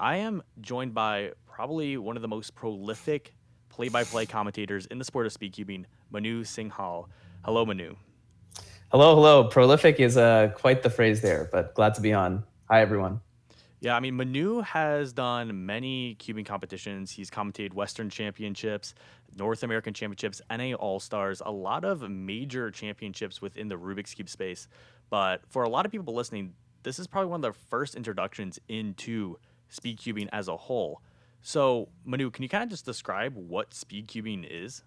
I am joined by probably one of the most prolific play-by-play commentators in the sport of speed cubing, Manu Singhal. Hello, Manu. Hello, hello. Prolific is quite the phrase there, but glad to be on. Hi, everyone. Yeah, I mean, Manu has done many cubing competitions. He's commentated Western Championships, North American Championships, NA All Stars, a lot of major championships within the Rubik's Cube space. But for a lot of people listening, this is probably one of their first introductions into speed cubing as a whole. So, Manu, can you kind of just describe what speed cubing is?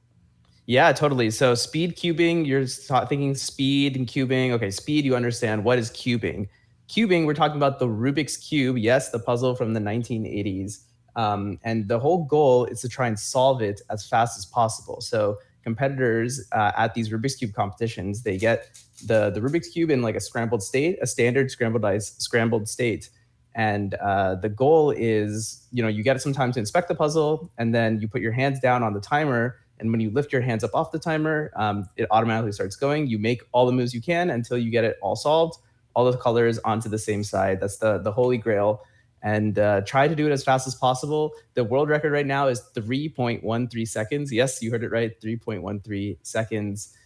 Yeah, totally. So, speed cubing, you're thinking speed and cubing. Okay, speed, you understand. What is cubing? Cubing, we're talking about the Rubik's Cube. Yes, the puzzle from the 1980s. And the whole goal is to try and solve it as fast as possible. So, competitors at these Rubik's Cube competitions, they get the Rubik's Cube in like a scrambled state, a standard scrambled state. And the goal is, you get some time to inspect the puzzle, and then you put your hands down on the timer. And when you lift your hands up off the timer, it automatically starts going. You make all the moves you can until you get it all solved, all the colors onto the same side. That's the holy grail. And try to do it as fast as possible. The world record right now is 3.13 seconds. Yes, you heard it right, 3.13 seconds.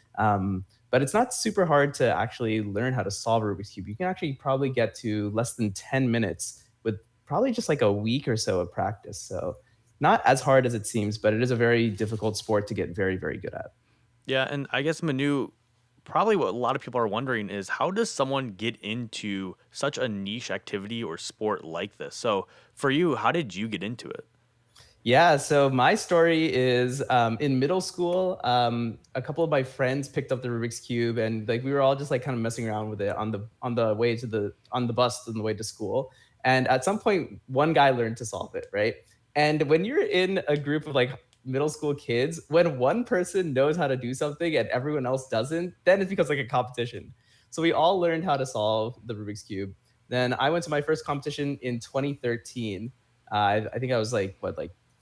But it's not super hard to actually learn how to solve a Rubik's Cube. You can actually probably get to less than 10 minutes with probably just like a week or so of practice. So not as hard as it seems, but it is a very difficult sport to get very, very good at. Yeah, and I guess Manu, probably what a lot of people are wondering is how does someone get into such a niche activity or sport like this? So for you, how did you get into it? Yeah, so my story is in middle school. A couple of my friends picked up the Rubik's Cube, and like we were all just like kind of messing around with it on the way to the on the bus on the way to school. And at some point, one guy learned to solve it, right? And when you're in a group of like middle school kids, when one person knows how to do something and everyone else doesn't, then it becomes like a competition. So we all learned how to solve the Rubik's Cube. Then I went to my first competition in 2013. I think I was like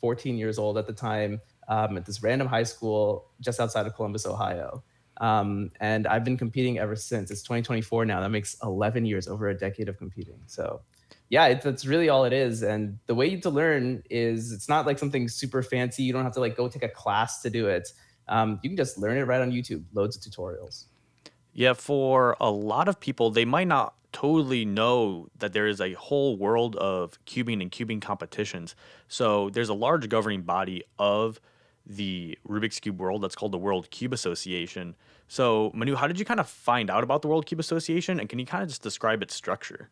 14 years old at the time, at this random high school just outside of Columbus, Ohio. And I've been competing ever since. It's 2024 now. That makes 11 years, over a decade of competing. So, yeah, that's really all it is. And the way to learn is it's not like something super fancy. You don't have to like go take a class to do it. You can just learn it right on YouTube. Loads of tutorials. Yeah, for a lot of people, they might not totally know that there is a whole world of cubing and cubing competitions. So there's a large governing body of the Rubik's Cube world that's called the World Cube Association. So, Manu, how did you kind of find out about the World Cube Association? And can you kind of just describe its structure?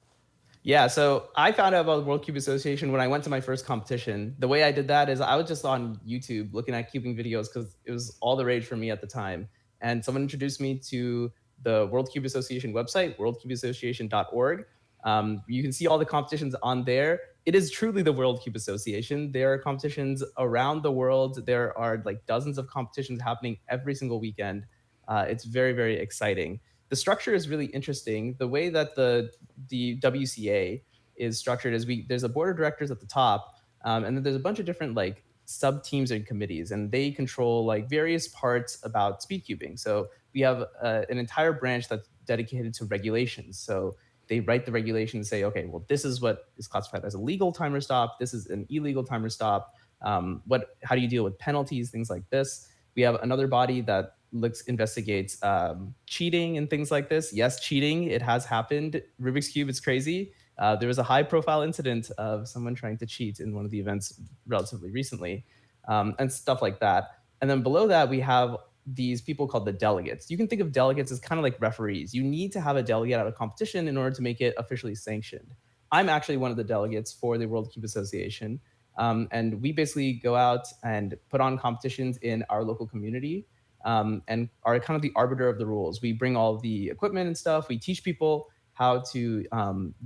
Yeah, so I found out about the World Cube Association when I went to my first competition. The way I did that is I was just on YouTube looking at cubing videos because it was all the rage for me at the time. And someone introduced me to the World Cube Association website, worldcubeassociation.org. You can see all the competitions on there. It is truly the World Cube Association. There are competitions around the world. There are like dozens of competitions happening every single weekend. It's very, very exciting. The structure is really interesting. The way that the WCA is structured is there's a board of directors at the top, and then there's a bunch of different like sub teams and committees, and they control like various parts about speed cubing. So we have an entire branch that's dedicated to regulations. So they write the regulations and say, okay, well, this is what is classified as a legal timer stop. This is an illegal timer stop. How do you deal with penalties, things like this? We have another body that investigates cheating and things like this. Yes, cheating, it has happened. Rubik's Cube, it's crazy. There was a high profile incident of someone trying to cheat in one of the events relatively recently, and stuff like that. And then below that, we have these people called the delegates. You can think of delegates as kind of like referees. You need to have a delegate at a competition in order to make it officially sanctioned. I'm actually one of the delegates for the World Cube Association. And we basically go out and put on competitions in our local community, and are kind of the arbiter of the rules. We bring all the equipment and stuff. We teach people how to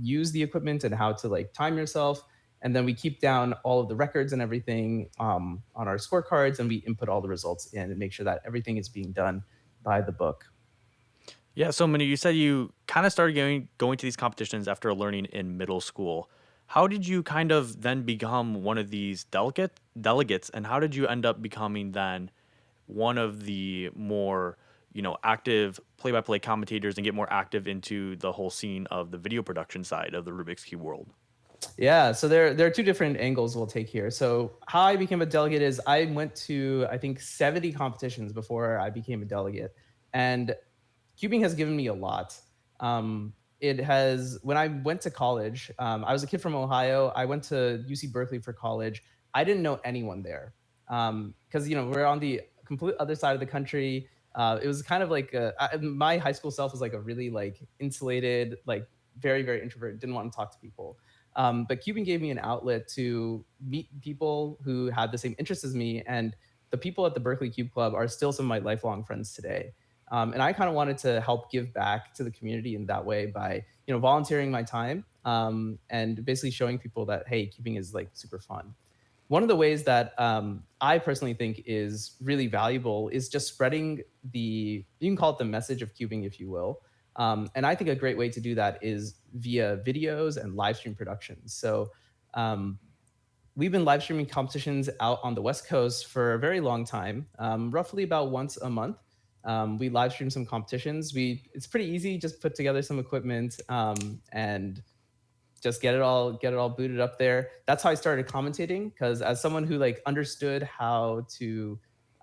use the equipment and how to like time yourself. And then we keep down all of the records and everything on our scorecards, and we input all the results in and make sure that everything is being done by the book. Yeah, so Manu, you said you kind of started going to these competitions after learning in middle school. How did you kind of then become one of these delegates, and how did you end up becoming then one of the more active play-by-play commentators and get more active into the whole scene of the video production side of the Rubik's Cube world? Yeah, so there are two different angles we'll take here. So how I became a delegate is I went to I think 70 competitions before I became a delegate, and cubing has given me a lot. It has when I went to college. I was a kid from Ohio. I went to UC Berkeley for college. I didn't know anyone there because we're on the complete other side of the country. It was kind of like my high school self was like a really like insulated, like very introvert. Didn't want to talk to people. But cubing gave me an outlet to meet people who had the same interests as me, and the people at the Berkeley Cube Club are still some of my lifelong friends today. And I kind of wanted to help give back to the community in that way by volunteering my time and basically showing people that hey, cubing is like super fun. One of the ways that I personally think is really valuable is just spreading you can call it the message of cubing, if you will. And I think a great way to do that is via videos and live stream productions. So um, we've been live streaming competitions out on the West Coast for a very long time, roughly about once a month. We live stream some competitions. It's pretty easy, just put together some equipment and just get it all booted up there. That's how I started commentating because as someone who like understood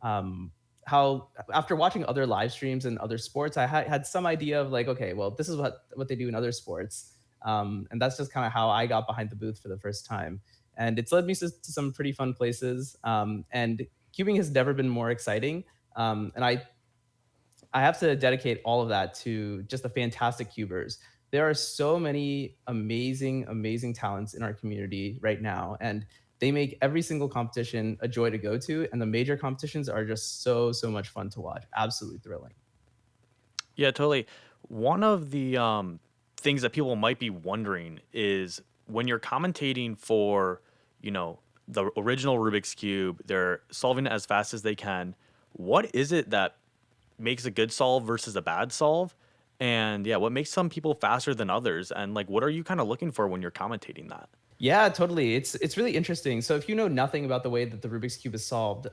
um how after watching other live streams and other sports, I had some idea of like, okay, well, this is what they do in other sports. And that's just kind of how I got behind the booth for the first time. And it's led me to some pretty fun places. And cubing has never been more exciting. And I have to dedicate all of that to just the fantastic cubers. There are so many amazing talents in our community right now, and they make every single competition a joy to go to. And the major competitions are just so much fun to watch. Absolutely thrilling. Yeah, totally. One of the things that people might be wondering is when you're commentating for, you know, the original Rubik's Cube, they're solving it as fast as they can. What is it that makes a good solve versus a bad solve? And yeah, what makes some people faster than others? And like, what are you kind of looking for when you're commentating that? Yeah, totally. It's really interesting. So if you know nothing about the way that the Rubik's cube is solved,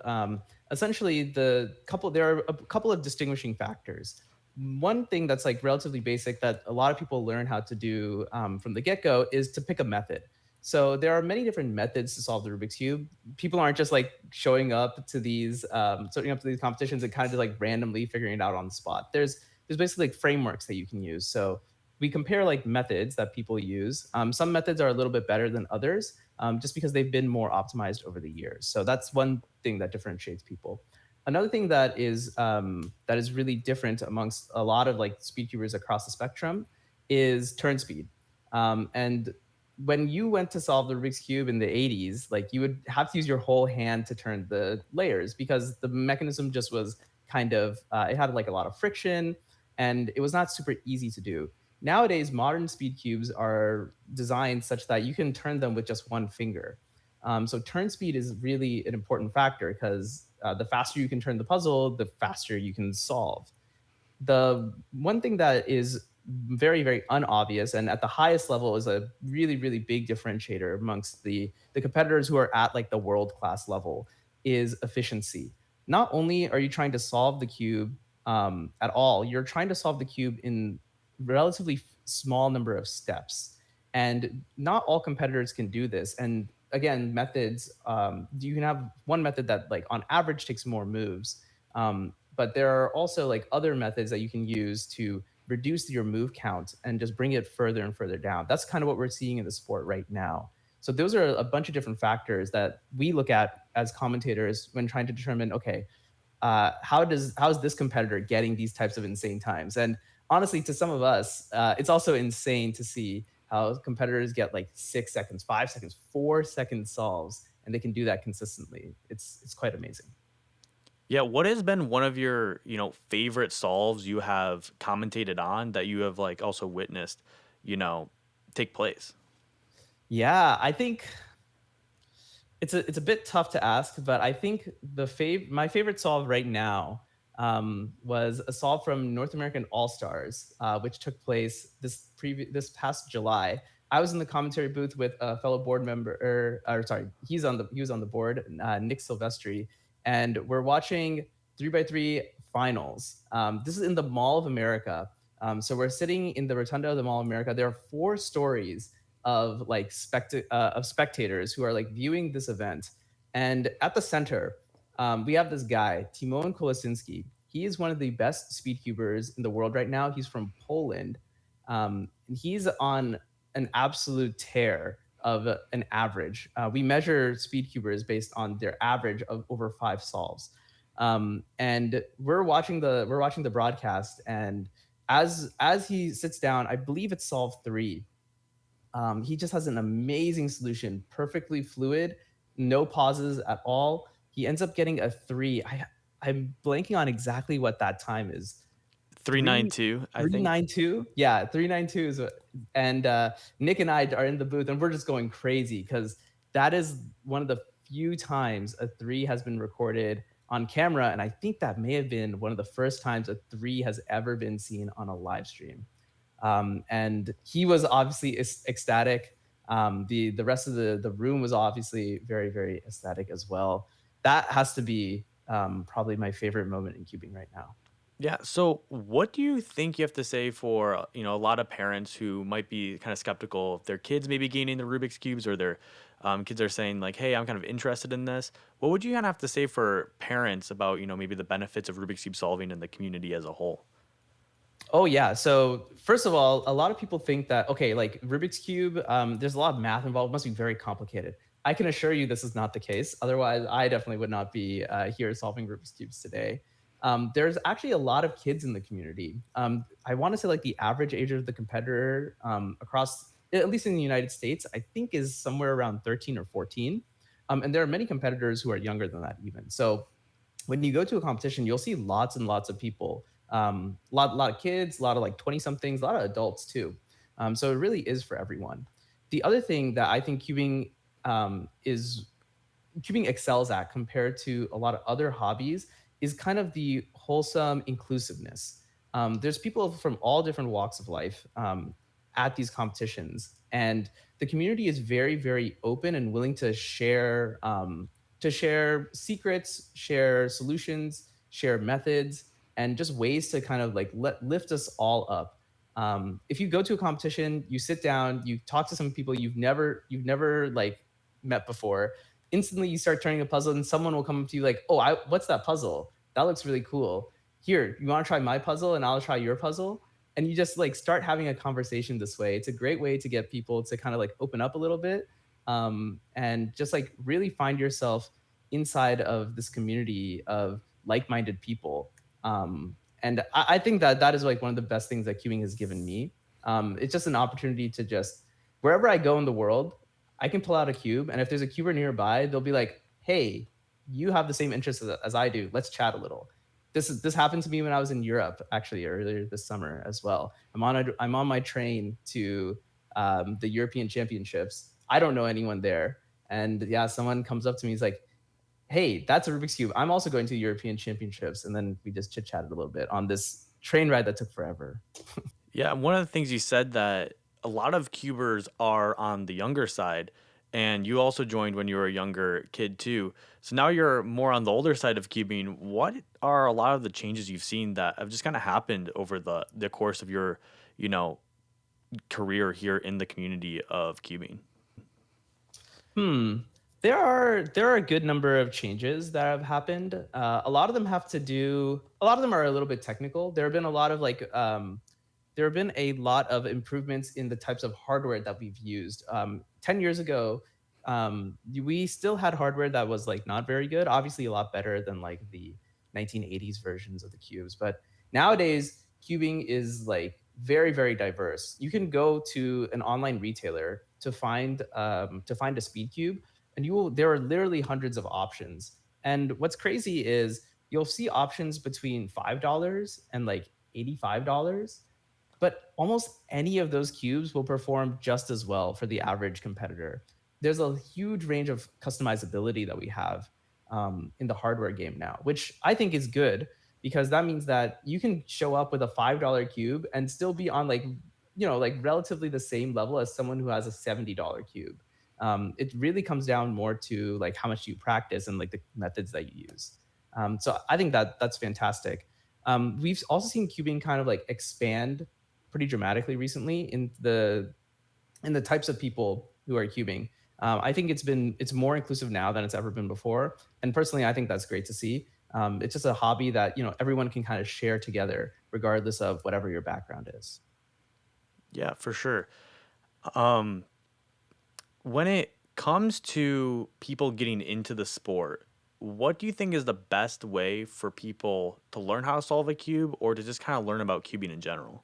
essentially there are a couple of distinguishing factors. One thing that's like relatively basic that a lot of people learn how to do from the get go is to pick a method. So there are many different methods to solve the Rubik's cube. People aren't just like showing up to these competitions and kind of just like randomly figuring it out on the spot. There's basically like frameworks that you can use. So we compare like methods that people use. Some methods are a little bit better than others, just because they've been more optimized over the years. So that's one thing that differentiates people. Another thing that is really different amongst a lot of like speedcubers across the spectrum is turn speed. And when you went to solve the Rubik's cube in the 80s, like you would have to use your whole hand to turn the layers because the mechanism just was kind of it had like a lot of friction and it was not super easy to do. Nowadays, modern speed cubes are designed such that you can turn them with just one finger. So turn speed is really an important factor because the faster you can turn the puzzle, the faster you can solve. The one thing that is very unobvious and at the highest level is a really big differentiator amongst the competitors who are at like the world class level is efficiency. Not only are you trying to solve the cube at all, you're trying to solve the cube in relatively small number of steps, and not all competitors can do this. And again, methods, you can have one method that like on average takes more moves, but there are also like other methods that you can use to reduce your move count and just bring it further and further down. That's kind of what we're seeing in the sport right now. So those are a bunch of different factors that we look at as commentators when trying to determine, okay, how's this competitor getting these types of insane times? And honestly, to some of us, it's also insane to see how competitors get like 6 seconds, 5 seconds, 4 second solves, and they can do that consistently. It's quite amazing. Yeah, what has been one of your, favorite solves you have commentated on that you have like also witnessed, you know, take place? Yeah, I think it's a bit tough to ask, but I think my favorite solve right now was a solve from North American All Stars, which took place this past July. I was in the commentary booth with a fellow board member, or sorry, he was on the board, Nick Silvestri, and we're watching 3x3 finals. This is in the Mall of America. So we're sitting in the rotunda of the Mall of America. There are four stories of like of spectators who are like viewing this event. And at the center, we have this guy, Timon Kolasinski. He is one of the best speed cubers in the world right now. He's from Poland. And he's on an absolute tear of an average. We measure speed cubers based on their average of over 5 solves. And we're watching the broadcast, and as he sits down, I believe it's solve three. He just has an amazing solution, perfectly fluid, no pauses at all. He ends up getting a three. I'm blanking on exactly what that time is. Three 392, I three think. nine two. Yeah, 392 is what, and Nick and I are in the booth and we're just going crazy because that is one of the few times a three has been recorded on camera. And I think that may have been one of the first times a three has ever been seen on a live stream. And he was obviously ecstatic. The rest of the room was obviously very, very ecstatic as well. That has to be probably my favorite moment in cubing right now. Yeah. So, what do you think you have to say for a lot of parents who might be kind of skeptical if their kids may be gaining the Rubik's cubes, or their kids are saying like, "Hey, I'm kind of interested in this." What would you kind of have to say for parents about maybe the benefits of Rubik's cube solving in the community as a whole? Oh yeah. So first of all, a lot of people think that okay, like Rubik's cube, there's a lot of math involved. It must be very complicated. I can assure you this is not the case. Otherwise, I definitely would not be here solving Rubik's cubes today. There's actually a lot of kids in the community. I want to say like the average age of the competitor across, at least in the United States, I think is somewhere around 13 or 14. And there are many competitors who are younger than that even. So when you go to a competition, you'll see lots and lots of people, lot of kids, a lot of like 20 somethings, a lot of adults too. So it really is for everyone. The other thing that I think is cubing excels at compared to a lot of other hobbies is kind of the wholesome inclusiveness. There's people from all different walks of life at these competitions, and the community is very, very open and willing to share secrets, share solutions, share methods, and just ways to kind of like lift us all up. If you go to a competition, you sit down, you talk to some people you've never like met before. Instantly, you start turning a puzzle, and someone will come up to you like, "Oh, what's that puzzle? That looks really cool. Here, you want to try my puzzle, and I'll try your puzzle." And you just like start having a conversation this way. It's a great way to get people to kind of like open up a little bit, and just like really find yourself inside of this community of like-minded people. And I think that that is like one of the best things that queuing has given me. It's just an opportunity to just wherever I go in the world, I can pull out a cube, and if there's a cuber nearby, they'll be like, "Hey, you have the same interests as I do. Let's chat a little." This happened to me when I was in Europe actually earlier this summer as well. I'm on my train to the European Championships. I don't know anyone there, and yeah, someone comes up to me. He's like, "Hey, that's a Rubik's cube. I'm also going to the European Championships," and then we just chit chatted a little bit on this train ride that took forever. Yeah, one of the things you said that a lot of cubers are on the younger side, and you also joined when you were a younger kid too. So now you're more on the older side of cubing. What are a lot of the changes you've seen that have just kind of happened over the course of your, you know, career here in the community of cubing? Hmm. There are a good number of changes that have happened. A lot of them have to do. A lot of them are a little bit technical. There have been a lot of there have been a lot of improvements in the types of hardware that we've used. 10 years ago, we still had hardware that was like not very good. Obviously, a lot better than like the 1980s versions of the cubes. But nowadays, cubing is like very, very diverse. You can go to an online retailer to find a speed cube, and you will. There are literally hundreds of options. And what's crazy is you'll see options between $5 and like $85, but almost any of those cubes will perform just as well for the average competitor. There's a huge range of customizability that we have in the hardware game now, which I think is good because that means that you can show up with a $5 cube and still be on like, like relatively the same level as someone who has a $70 cube. It really comes down more to like how much you practice and like the methods that you use. So I think that that's fantastic. We've also seen cubing kind of like expand pretty dramatically recently and the types of people who are cubing. I think it's more inclusive now than it's ever been before, and personally, I think that's great to see. It's just a hobby that everyone can kind of share together, regardless of whatever your background is. Yeah, for sure. Um, when it comes to people getting into the sport, what do you think is the best way for people to learn how to solve a cube or to just kind of learn about cubing in general?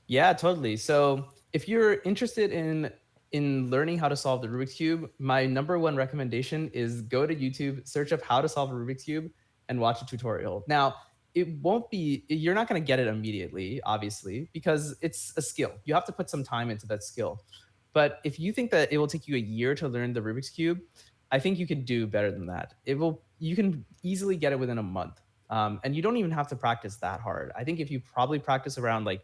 Yeah, totally. So if you're interested in learning how to solve the Rubik's Cube, my number one recommendation is go to YouTube, search up how to solve a Rubik's Cube, and watch a tutorial. Now, you're not going to get it immediately, obviously, because it's a skill. You have to put some time into that skill. But if you think that it will take you a year to learn the Rubik's Cube, I think you can do better than that. You can easily get it within a month. And you don't even have to practice that hard. I think if you probably practice around like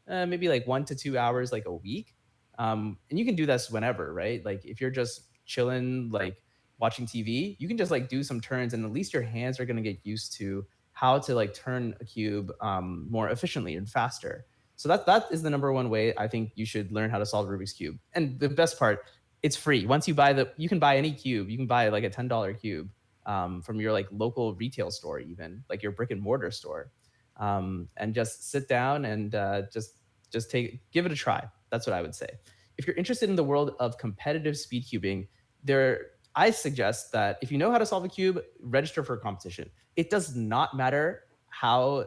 maybe like 1 to 2 hours like a week. And you can do this whenever, right? Like if you're just chilling, like watching TV, you can just like do some turns, and at least your hands are going to get used to how to like turn a cube more efficiently and faster. So that is the number one way I think you should learn how to solve Rubik's cube. And the best part, it's free. Once you can buy any cube. You can buy like a $10 cube from your like local retail store, even like your brick and mortar store, and just sit down and just give it a try. That's what I would say. If you're interested in the world of competitive speed cubing, I suggest that if you know how to solve a cube, register for a competition. It does not matter how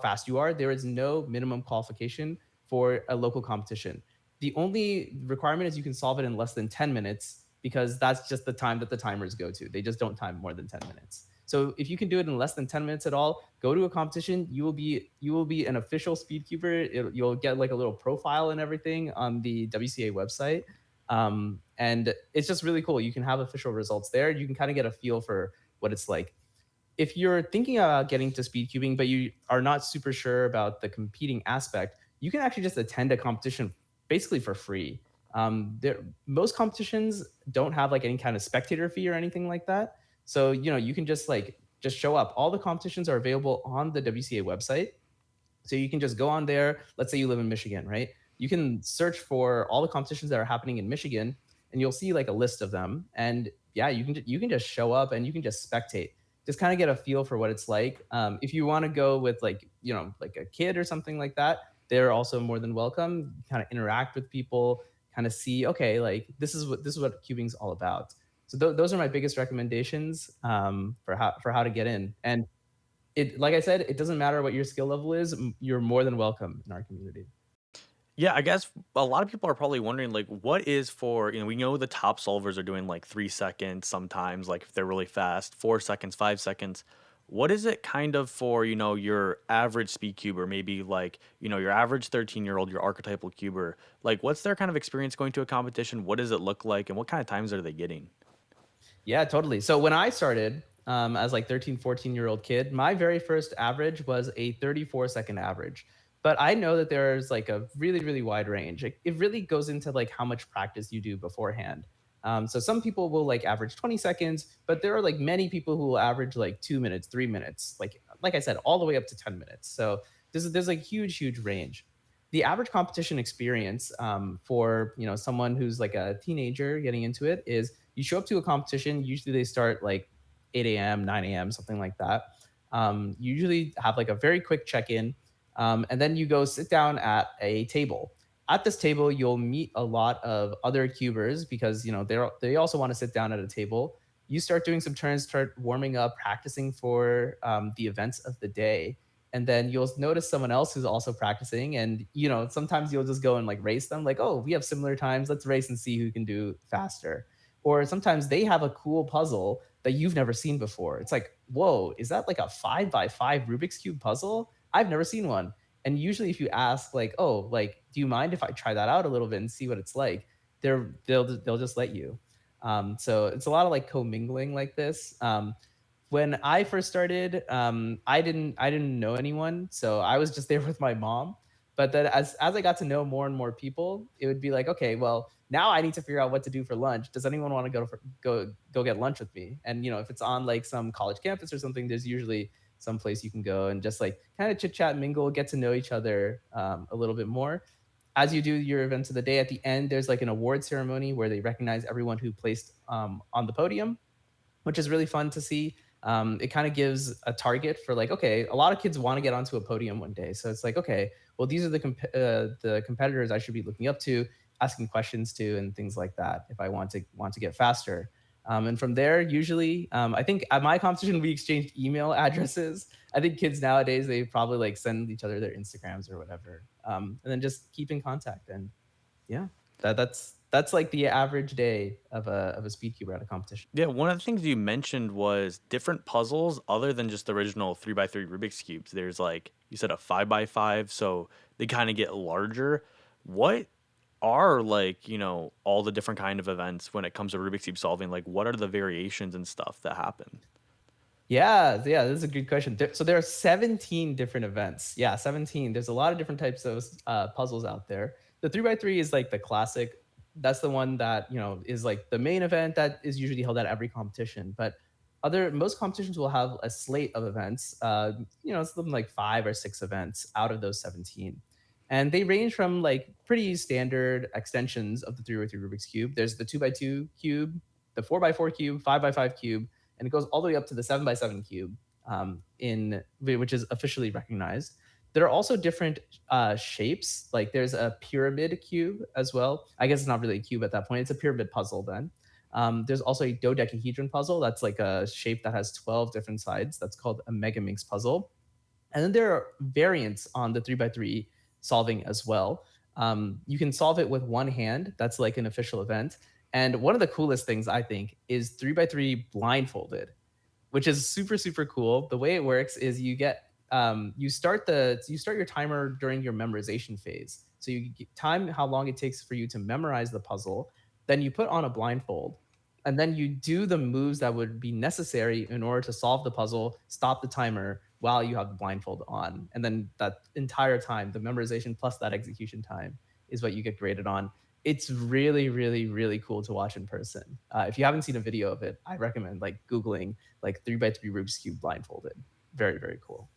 fast you are. There is no minimum qualification for a local competition. The only requirement is you can solve it in less than 10 minutes, because that's just the time that the timers go to. They just don't time more than 10 minutes. So if you can do it in less than 10 minutes at all, go to a competition. You will be an official speedcuber. You'll get like a little profile and everything on the WCA website. And it's just really cool. You can have official results there. You can kind of get a feel for what it's like. If you're thinking about getting to speed cubing, but you are not super sure about the competing aspect, you can actually just attend a competition basically for free. Most competitions don't have like any kind of spectator fee or anything like that. So, you can just show up. All the competitions are available on the WCA website. So you can just go on there. Let's say you live in Michigan, right? You can search for all the competitions that are happening in Michigan, and you'll see like a list of them. And yeah, you can just show up and you can just spectate, just kind of get a feel for what it's like. If you want to go with like like a kid or something like that, they're also more than welcome. Kind of interact with people, kind of see, okay, like this is what cubing's all about. So those are my biggest recommendations for how to get in. And it like I said, it doesn't matter what your skill level is. You're more than welcome in our community. Yeah, I guess a lot of people are probably wondering, like, what is for, we know the top solvers are doing like 3 seconds sometimes, like if they're really fast, 4 seconds, 5 seconds. What is it kind of for, your average speed cuber, maybe like, your average 13-year-old, your archetypal cuber? Like, what's their kind of experience going to a competition? What does it look like? And what kind of times are they getting? Yeah, totally. So when I started as like 13, 14-year-old kid, my very first average was a 34-second average. But I know that there's like a really, really wide range. It really goes into like how much practice you do beforehand. So some people will like average 20 seconds, but there are like many people who will average like 2 minutes, 3 minutes, like I said, all the way up to 10 minutes. So there's like huge, huge range. The average competition experience for someone who's like a teenager getting into it is you show up to a competition. Usually they start like 8 a.m., 9 a.m., something like that. You usually have like a very quick check in, and then you go sit down at a table. At this table, you'll meet a lot of other cubers because they also want to sit down at a table. You start doing some turns, start warming up, practicing for the events of the day, and then you'll notice someone else who's also practicing, and sometimes you'll just go and like race them, like, oh, we have similar times, let's race and see who can do faster. Or sometimes they have a cool puzzle that you've never seen before. It's like, whoa, is that like a 5 by 5 Rubik's cube puzzle? I've never seen one. And usually if you ask like, oh, like, do you mind if I try that out a little bit and see what it's like, they'll just let you. So it's a lot of like commingling like this. When I first started, I didn't know anyone, so I was just there with my mom. But then as I got to know more and more people, it would be like, okay, well, now I need to figure out what to do for lunch. Does anyone want to go get lunch with me? And if it's on like some college campus or something, there's usually some place you can go and just like kind of chit chat, mingle, get to know each other a little bit more. as you do your events of the day, at the end, there's like an award ceremony where they recognize everyone who placed on the podium, which is really fun to see. It kind of gives a target for like, okay, a lot of kids want to get onto a podium one day, so it's like, okay, well, these are the competitors I should be looking up to, asking questions to, and things like that. If I want to get faster, and from there, usually, I think at my competition we exchanged email addresses. I think kids nowadays they probably like send each other their Instagrams or whatever, and then just keep in contact. And yeah, that's like the average day of a speed cuber at a competition. Yeah, one of the things you mentioned was different puzzles other than just the original 3 by 3 Rubik's cubes. There's like you said a 5 by 5, so they kind of get larger. What are like, all the different kind of events when it comes to Rubik's cube solving? Like what are the variations and stuff that happen? Yeah, yeah, this is a good question. So there are 17 different events. Yeah, 17. There's a lot of different types of puzzles out there. The 3 by 3 is like the classic. That's the one that, is like the main event that is usually held at every competition. But other most competitions will have a slate of events. Something like 5 or 6 events out of those 17. And they range from like pretty standard extensions of the 3 by 3 Rubik's Cube. There's the 2 by 2 cube, the 4 by 4 cube, 5 by 5 cube, and it goes all the way up to the 7 by 7 cube, in which is officially recognized. There are also different shapes. Like there's a pyramid cube as well. I guess it's not really a cube at that point. It's a pyramid puzzle then. There's also a dodecahedron puzzle. That's like a shape that has 12 different sides. That's called a Megaminx puzzle. And then there are variants on the 3 by 3 solving as well. You can solve it with one hand. That's like an official event. And one of the coolest things I think is 3 by 3 blindfolded, which is super super cool. The way it works is you start your timer during your memorization phase. So you time how long it takes for you to memorize the puzzle, then you put on a blindfold, and then you do the moves that would be necessary in order to solve the puzzle, stop the timer while you have the blindfold on. And then that entire time, the memorization plus that execution time is what you get graded on. It's really, really, really cool to watch in person. If you haven't seen a video of it, I recommend like Googling like 3 by 3 Rubik's Cube blindfolded. Very, very cool.